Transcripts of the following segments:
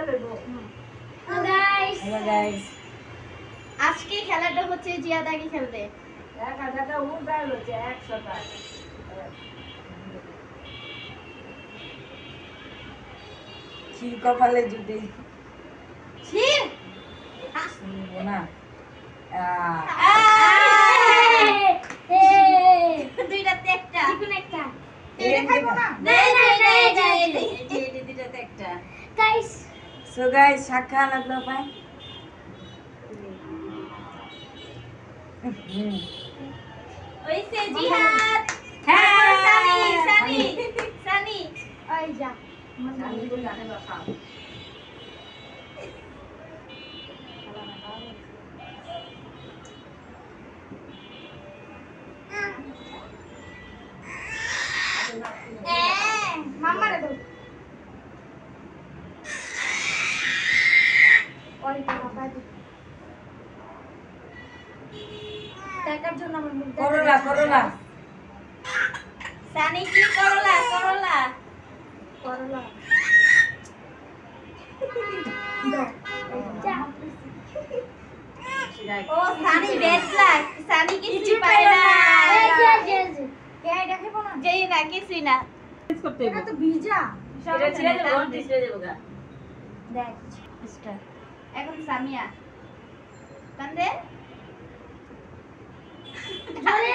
Hello guys আজকে খেলাটা হচ্ছে জিয়াদ আগে খেলবে 1000 টাকা উড়াই হচ্ছে 100 টাকা ছির কপালে জুটে ছির শুনবো না দুইটাতে একটা চিকুন একটা এটা খাইবো না দুইটাতে একটা গাইস সো গাইস শাখা লাগলো ভাই ওইসে জিহাদ হ্যাঁ সানি সানি সানি ওই যা সানি বলে আনে বাসা মামারে দাও ওই তো বাবা দি টাকার জন্য আমার মুখ করলা করলা সানি কি করলা করলা করলা দাও যা ও সানি রেড ফ্ল্যাগ সানি কিছু পায় না এই যে কে এটা খাবো না যেই না কিছুই না করতে এটা তো ভিজা এটা ছেড়ে দেব ছেড়ে দেব গা দেখ স্টার এখন সামিয়া কান্দে জোরে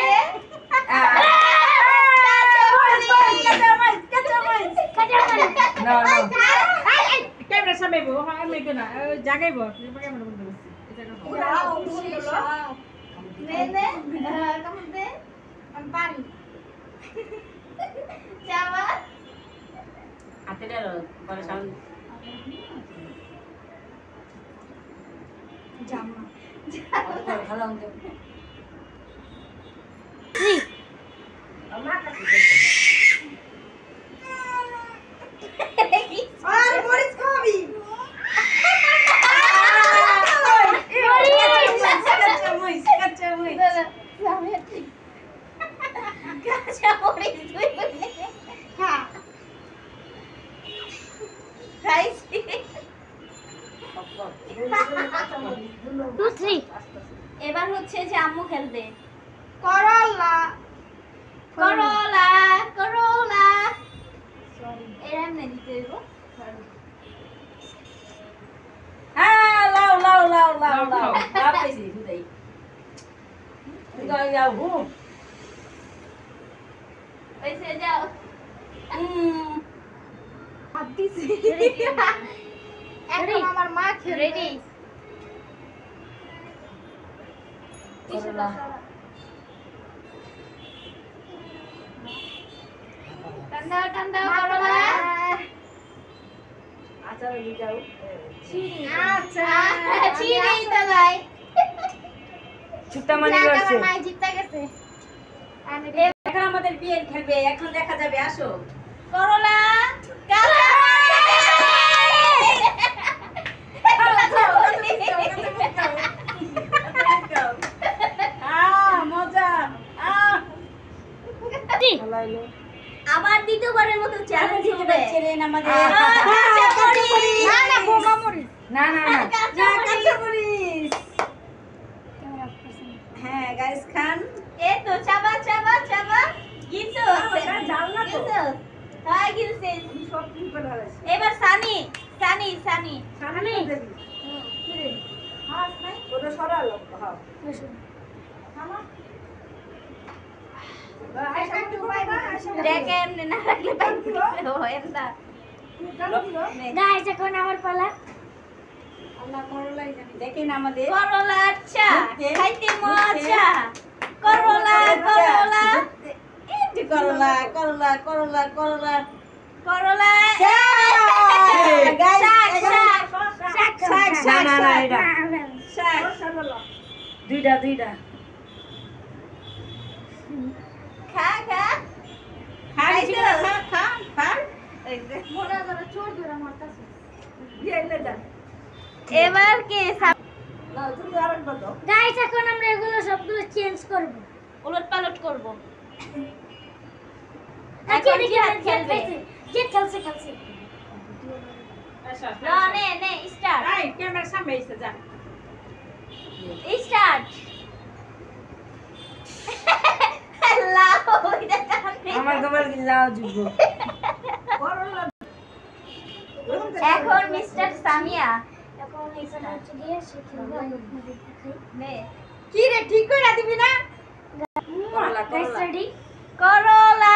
না না ক্যামেরা সামনেবো আমি কেন জাগাইবো ক্যামেরা বন্ধ করছি এটা নে নে কামদে আমি পারি চাওয়া হাতে দাও পরে সাউন্ড জামা ভালো হবে আমার কাছে আর মরিচ খাবি কাঁচা মরিচ কাঁচা মরিচ দুই বলে হ্যাঁ খাইছি 2 3 এবার হচ্ছে যে আম্মু খেলবে করলা করলা করলা সরি এরা এমনি দিতে হইব হ্যাঁ লাও লাও লাও লাও লাও আপেছি দুদাই দুদাই যাও হু ওইসে যাও হাত দিছি এখন আমার মা খেলবে রেডি করলা টান্ডা টান্ডা করলা আচার নিয়ে যাও চিনি আচ্ছা চিনি তো ভাই ছুটা মানি করছে মা জিতে গেছে আমি এখন আমাদের বিয়ে খেলবে এখন দেখা যাবে আসো করলা কাঁচা মজা আবার দ্বিতীয়বারের মতো চ্যালেঞ্জ হবে চ্যালেঞ্জ আমাদের কাঁচা মরিচ না না বোমা মরিচ না না না কাঁচা কাঁচা মরিচ মরিচ হ্যাঁ গাইস খান এই তো চাবা চাবা চাবা গিলছো জাল না তো। গিলছো হ্যাঁ গিলছে সব কি করে আছে এবার সানি সানি সানি সামনে দেবি হাত নাই ওটা সরালো হ্যাঁ দেখে এমনি না রাখলে পাইলো হয় না গাইস এখন আমার পালা দেখেন আমাদের করলা আচ্ছা খাইতে মজা করলা করলা এই যে করলা করলা করলা করলা করলা গাইস শাক শাক শাক শাক না না এটা শাক দুইটা দুইটা খা খা খাইছো খা খা খা মোরা ধরে চোর ধরে মারতাছে বিয়েলে যা এবার কে না তুমি আরেকবার দাও গাইস এখন আমরা এগুলো সবগুলো চেঞ্জ করব উলট পালট করব আচ্ছা এখন দেখি জিহাদ খেলবে। যে খেলছে খেলছে না নে নে স্টার্ট এই ক্যামেরার সামনে এসে যা স্টার্ট লাও ওইটা টানে আমার গোবর লাও যুগ এখন মিস্টার সামিয়া এখন এখানে হচ্ছে গিয়ে সে খেলবে আমি আপনাদের দেখাই নে কি রে ঠিক করে দিবি না করলা গাইস করলা রেডি করলা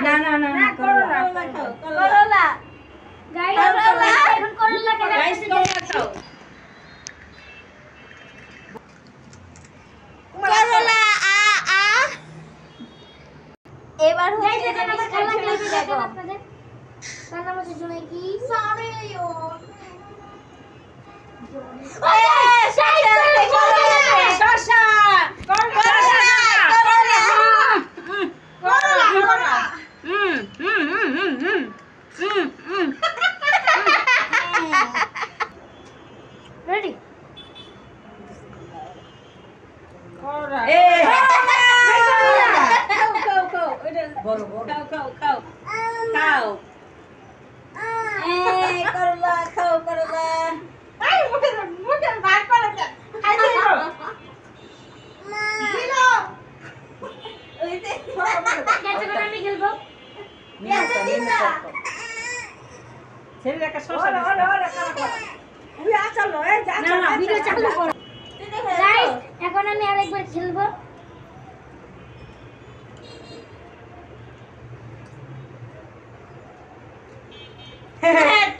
না না না না করলা করলা গাইস করলা। এখন করলা কেন গাইস করলা খাও করলা আ এবার গাইস হচ্ছে এখন যে আমার মিস্টার খেলা ঝুলবি খেলবে দেখেন দেখো আপনাদের তার নাম হচ্ছে জুনাই কি শসা রেডি করলা এই খাও খাও ওইটা বড় বড় খাও খাও খাও এই করলা খাও করলা এই মুখে ভাগ করে দে খাই দিও দিলো গাইস এখন আমি খেলবো ছেলে একটা শসা না না ভিডিও চালু করো গাইস এখন আমি আরেকবার খেলবো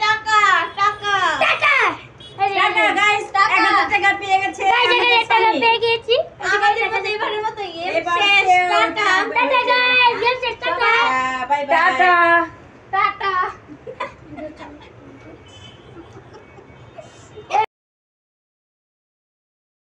টাকা টাকা টাকা টাকা গাইস 1000 টাকা পেয়ে গেছে গাইস এখানে টাকা পেয়ে গিয়েছি আমাদের মতো এবারের মতো এবার শেষ কেউ টাকা টাটা গাইস